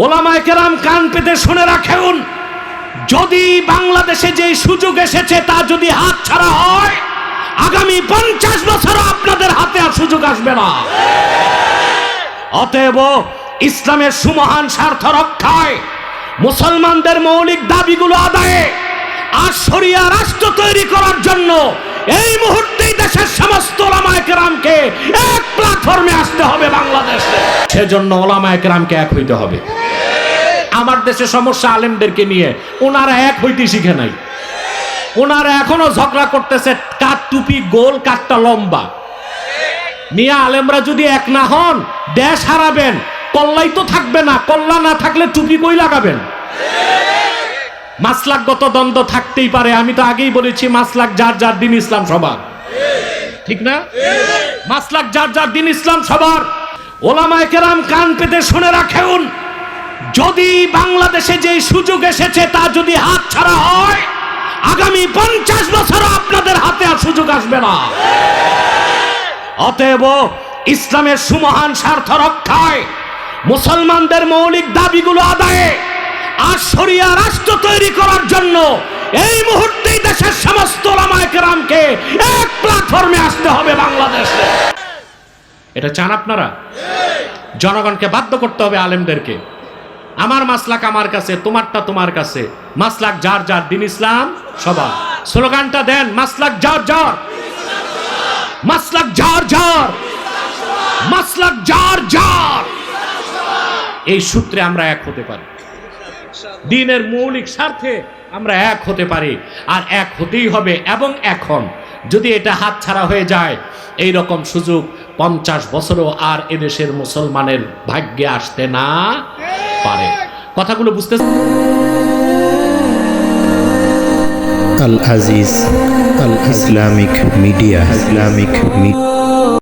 ওলামায়ে কেরাম কান পেতে শুনে রাখুন, যদি বাংলাদেশে যে সুযোগ এসেছে তা যদি হাতছাড়া হয়, আগামী 50 বছর আপনাদের হাতে আর সুযোগ আসবে না। অতএব ইসলামের সুমহান স্বার্থ রক্ষায়, মুসলমানদের মৌলিক দাবিগুলো আদায়ে আর শরিয়া রাষ্ট্র তৈরি করার জন্য এই মুহূর্তেই দেশের সমস্ত ওলামায়ে কেরামকে এক প্ল্যাটফর্মে আসতে হবে বাংলাদেশে। সেজন্য ওলামায়ে কেরামকে এক হইতে হবে। আমার দেশে সমস্যা আলেমদেরকে নিয়ে, ওনারা এক হইতে শিখে নাই। ওনারা এখনো ঝগড়া করতেছে কার টুপি গোল কারটা লম্বা। মিয়া আলেমরা যদি এক না হন দেশ হারাবেন, কল্লাই তো থাকবে না। কল্লা না থাকলে টুপি কই লাগাবেন? মাসলাকগত দ্বন্দ্ব থাকতেই পারে, আমি তো আগেই বলেছি মাসলাক যার যার, দিন ইসলাম সবার, ঠিক না? মাসলাক যার যার, দিন ইসলাম সবার। ওলামায়ে কেরাম কান পেতে শুনে রাখুন, যদি বাংলাদেশে যে সুযোগ এসেছে তা যদি হাতছাড়া হয়, আগামী 50 বছর আপনাদের হাতে আর সুযোগ আসবে না। অতএব ইসলামের সুমহান স্বার্থ রক্ষায়, মুসলমানদের মৌলিক দাবিগুলো আদায়ে আর শরিয়া রাষ্ট্র তৈরি করার জন্য এই মুহূর্তেই দেশের সমস্ত ওলামায়ে কেরামকে এক প্ল্যাটফর্মে আসতে হবে বাংলাদেশে। এটা চান আপনারা? জনগণকে বাধ্য করতে হবে আলেমদেরকে। আমার মাসলাক আমার কাছে, তোমারটা তোমার কাছে। মাসলাক যার যার, দিন ইসলাম সবার। স্লোগানটা দেন, মাসলাক যার যার, মাসলাক যার যার, মাসলাক যার যার। এই সূত্রে আমরা এক হতে পারি, দ্বীনের মৌলিক স্বার্থে আমরা এক হতে পারি, আর এক হতেই হবে। এবং এখন যদি এটা হাতছাড়া হয়ে যায়, এই রকম সুযোগ 50 বছরও আর এদেশের মুসলমানের ভাগ্যে আসতে না পারে। কথাগুলো বুঝতে আল আজিজ আল ইসলামিক মিডিয়া।